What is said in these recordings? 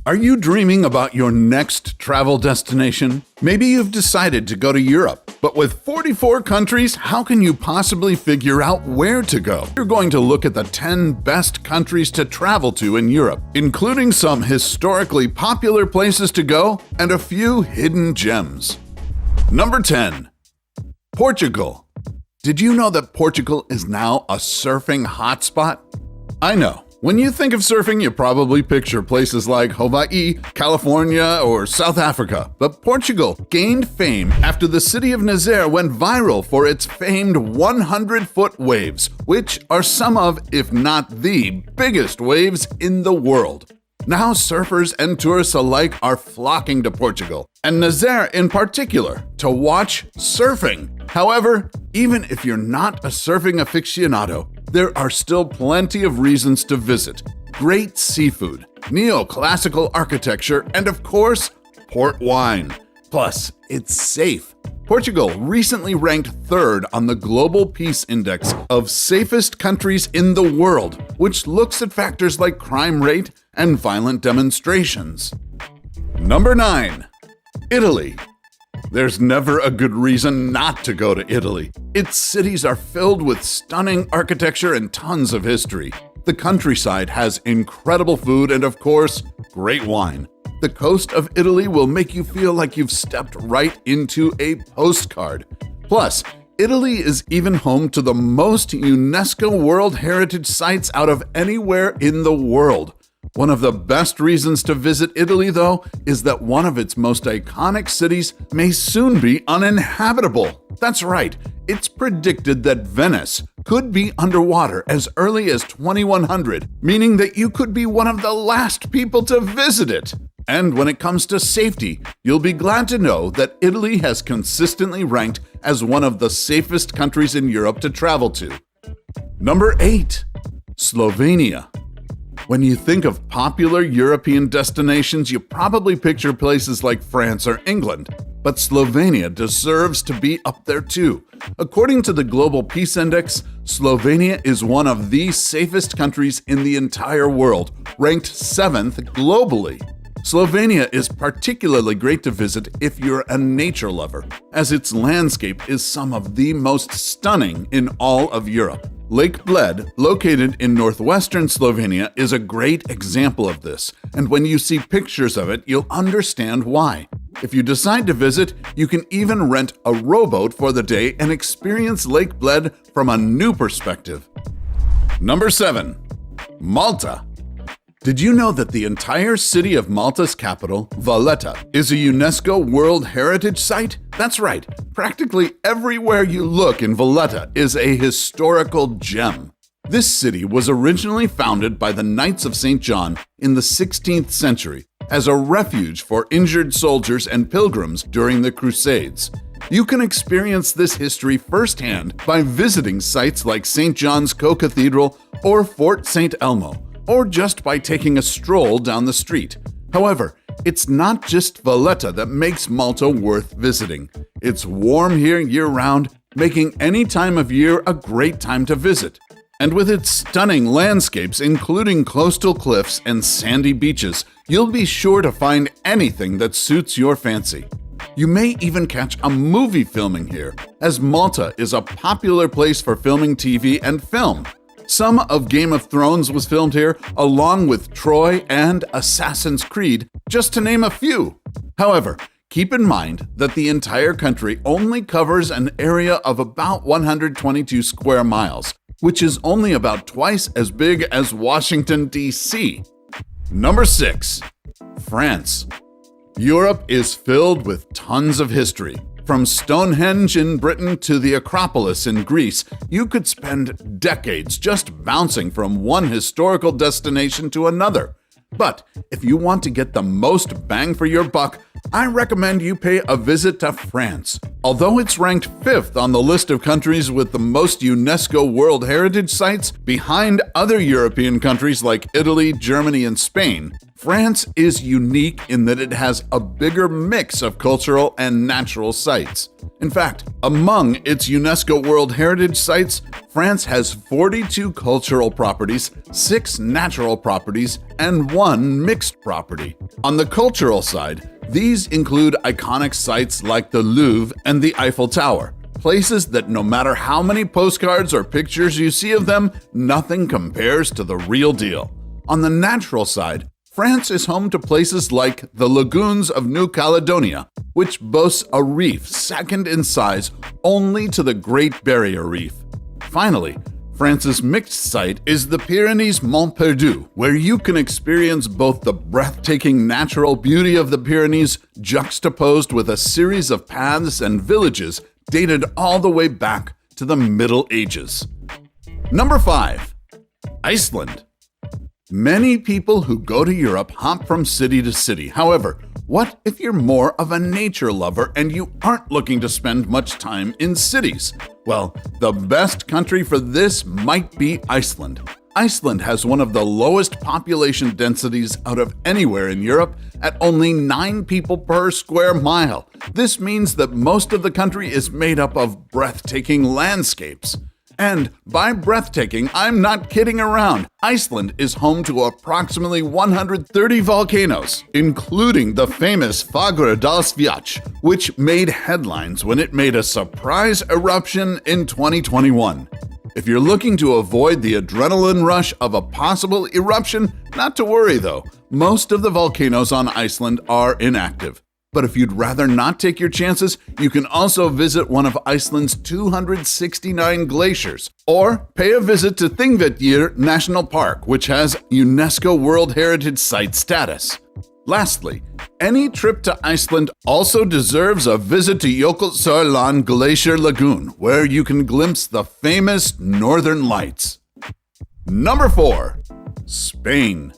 Are you dreaming about your next travel destination? Maybe you've decided to go to Europe, but with 44 countries, how can you possibly figure out where to go? You're going to look at the 10 best countries to travel to in Europe, including some historically popular places to go and a few hidden gems. Number 10. Portugal. Did you know that Portugal is now a surfing hotspot? I know. When you think of surfing, you probably picture places like Hawaii, California, or South Africa. But Portugal gained fame after the city of Nazaré went viral for its famed 100-foot waves, which are some of, if not the biggest waves in the world. Now surfers and tourists alike are flocking to Portugal, and Nazaré in particular, to watch surfing. However, even if you're not a surfing aficionado, there are still plenty of reasons to visit. Great seafood, neoclassical architecture, and of course, port wine. Plus, it's safe. Portugal recently ranked third on the Global Peace Index of safest countries in the world, which looks at factors like crime rate and violent demonstrations. Number 9. Italy. There's never a good reason not to go to Italy. Its cities are filled with stunning architecture and tons of history. The countryside has incredible food and, of course, great wine. The coast of Italy will make you feel like you've stepped right into a postcard. Plus, Italy is even home to the most UNESCO World Heritage Sites out of anywhere in the world. One of the best reasons to visit Italy, though, is that one of its most iconic cities may soon be uninhabitable. That's right, it's predicted that Venice could be underwater as early as 2100, meaning that you could be one of the last people to visit it. And when it comes to safety, you'll be glad to know that Italy has consistently ranked as one of the safest countries in Europe to travel to. Number 8. Slovenia. When you think of popular European destinations, you probably picture places like France or England. But Slovenia deserves to be up there too. According to the Global Peace Index, Slovenia is one of the safest countries in the entire world, ranked 7th globally. Slovenia is particularly great to visit if you're a nature lover, as its landscape is some of the most stunning in all of Europe. Lake Bled, located in northwestern Slovenia, is a great example of this, and when you see pictures of it, you'll understand why. If you decide to visit, you can even rent a rowboat for the day and experience Lake Bled from a new perspective. Number 7. Malta. Did you know that the entire city of Malta's capital, Valletta, is a UNESCO World Heritage Site? That's right, practically everywhere you look in Valletta is a historical gem. This city was originally founded by the Knights of St. John in the 16th century as a refuge for injured soldiers and pilgrims during the Crusades. You can experience this history firsthand by visiting sites like St. John's Co-Cathedral or Fort St. Elmo, or just by taking a stroll down the street. However, it's not just Valletta that makes Malta worth visiting. It's warm here year-round, making any time of year a great time to visit. And with its stunning landscapes, including coastal cliffs and sandy beaches, you'll be sure to find anything that suits your fancy. You may even catch a movie filming here, as Malta is a popular place for filming TV and film. Some of Game of Thrones was filmed here, along with Troy and Assassin's Creed, just to name a few. However, keep in mind that the entire country only covers an area of about 122 square miles, which is only about twice as big as Washington, D.C. Number 6. France. Europe is filled with tons of history. From Stonehenge in Britain to the Acropolis in Greece, you could spend decades just bouncing from one historical destination to another. But if you want to get the most bang for your buck, I recommend you pay a visit to France. Although it's ranked 5th on the list of countries with the most UNESCO World Heritage Sites, behind other European countries like Italy, Germany, and Spain, France is unique in that it has a bigger mix of cultural and natural sites. In fact, among its UNESCO World Heritage Sites, France has 42 cultural properties, 6 natural properties, and 1 mixed property. On the cultural side, these include iconic sites like the Louvre and the Eiffel Tower, places that no matter how many postcards or pictures you see of them, nothing compares to the real deal. On the natural side, France is home to places like the lagoons of New Caledonia, which boasts a reef second in size only to the Great Barrier Reef. Finally, France's mixed site is the Pyrenees Mont Perdu, where you can experience both the breathtaking natural beauty of the Pyrenees juxtaposed with a series of paths and villages dated all the way back to the Middle Ages. Number 5. Iceland. Many people who go to Europe hop from city to city. However, what if you're more of a nature lover and you aren't looking to spend much time in cities? Well, the best country for this might be Iceland. Iceland has one of the lowest population densities out of anywhere in Europe at only 9 people per square mile. This means that most of the country is made up of breathtaking landscapes. And by breathtaking, I'm not kidding around. Iceland is home to approximately 130 volcanoes, including the famous Fagradalsfjall, which made headlines when it made a surprise eruption in 2021. If you're looking to avoid the adrenaline rush of a possible eruption, not to worry though. Most of the volcanoes on Iceland are inactive. But if you'd rather not take your chances, you can also visit one of Iceland's 269 glaciers, or pay a visit to Thingvellir National Park, which has UNESCO World Heritage Site status. Lastly, any trip to Iceland also deserves a visit to Jökulsárlón Glacier Lagoon, where you can glimpse the famous Northern Lights. Number 4. Spain.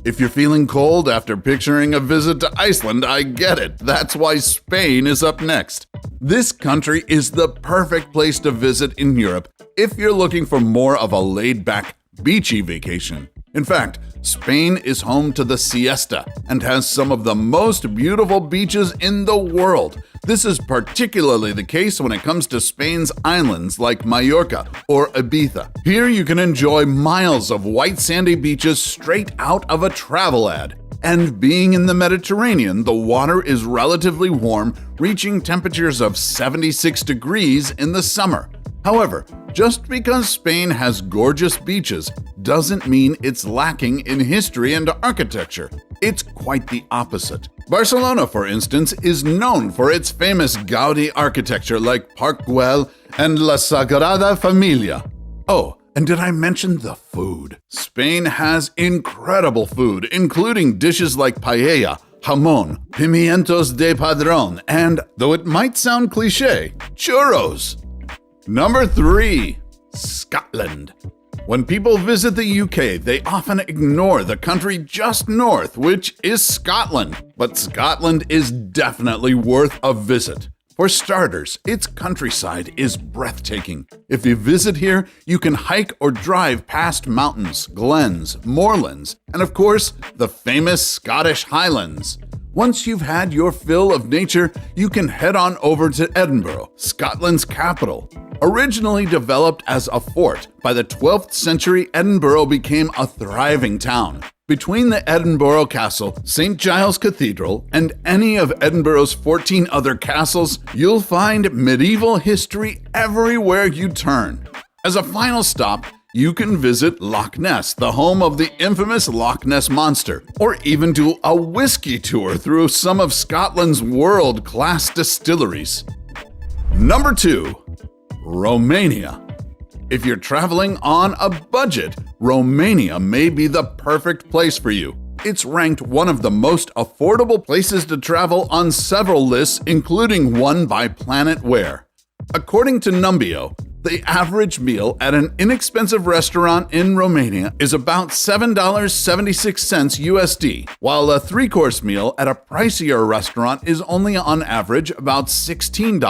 If you're feeling cold after picturing a visit to Iceland, I get it. That's why Spain is up next. This country is the perfect place to visit in Europe if you're looking for more of a laid-back, beachy vacation. In fact, Spain is home to the siesta and has some of the most beautiful beaches in the world. This is particularly the case when it comes to Spain's islands like Mallorca or Ibiza. Here you can enjoy miles of white sandy beaches straight out of a travel ad. And being in the Mediterranean, the water is relatively warm, reaching temperatures of 76 degrees in the summer. However, just because Spain has gorgeous beaches doesn't mean it's lacking in history and architecture. It's quite the opposite. Barcelona, for instance, is known for its famous Gaudi architecture like Park Güell and La Sagrada Familia. Oh, and did I mention the food? Spain has incredible food, including dishes like paella, jamón, pimientos de padrón, and, though it might sound cliché, churros. Number 3. Scotland. When people visit the UK, they often ignore the country just north, which is Scotland. But Scotland is definitely worth a visit. For starters, its countryside is breathtaking. If you visit here, you can hike or drive past mountains, glens, moorlands, and of course, the famous Scottish Highlands. Once you've had your fill of nature, you can head on over to Edinburgh, Scotland's capital. Originally developed as a fort, by the 12th century, Edinburgh became a thriving town. Between the Edinburgh Castle, St. Giles Cathedral, and any of Edinburgh's 14 other castles, you'll find medieval history everywhere you turn. As a final stop, you can visit Loch Ness, the home of the infamous Loch Ness Monster, or even do a whiskey tour through some of Scotland's world-class distilleries. Number 2. Romania. If you're traveling on a budget, Romania may be the perfect place for you. It's ranked one of the most affordable places to travel on several lists, including one by Planet Wear. According to Numbeo, the average meal at an inexpensive restaurant in Romania is about $7.76 USD, while a 3-course meal at a pricier restaurant is only on average about $16.63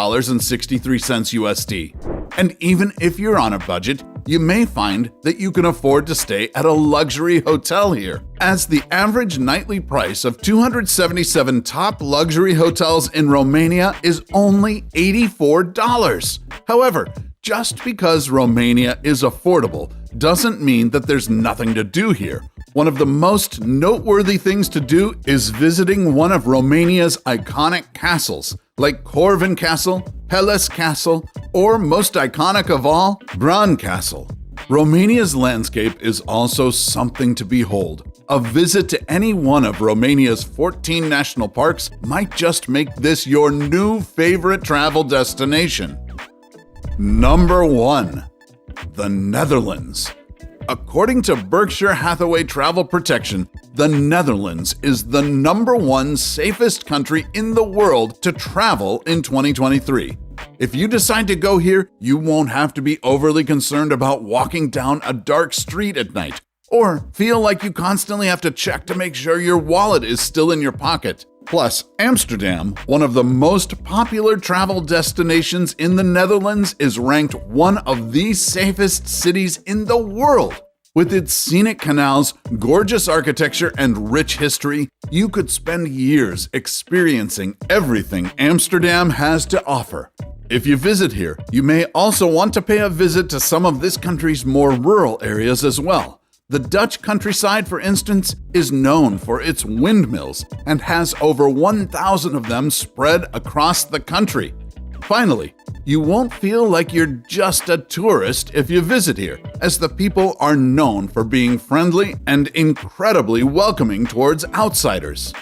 USD. And even if you're on a budget, you may find that you can afford to stay at a luxury hotel here, as the average nightly price of 277 top luxury hotels in Romania is only $84. However, just because Romania is affordable doesn't mean that there's nothing to do here. One of the most noteworthy things to do is visiting one of Romania's iconic castles, like Corvin Castle, Helles Castle, or most iconic of all, Bran Castle. Romania's landscape is also something to behold. A visit to any one of Romania's 14 national parks might just make this your new favorite travel destination. Number 1. The Netherlands. According to Berkshire Hathaway Travel Protection, the Netherlands is the #1 safest country in the world to travel in 2023. If you decide to go here, you won't have to be overly concerned about walking down a dark street at night, or feel like you constantly have to check to make sure your wallet is still in your pocket. Plus, Amsterdam, one of the most popular travel destinations in the Netherlands, is ranked one of the safest cities in the world. With its scenic canals, gorgeous architecture, and rich history, you could spend years experiencing everything Amsterdam has to offer. If you visit here, you may also want to pay a visit to some of this country's more rural areas as well. The Dutch countryside, for instance, is known for its windmills and has over 1,000 of them spread across the country. Finally, you won't feel like you're just a tourist if you visit here, as the people are known for being friendly and incredibly welcoming towards outsiders.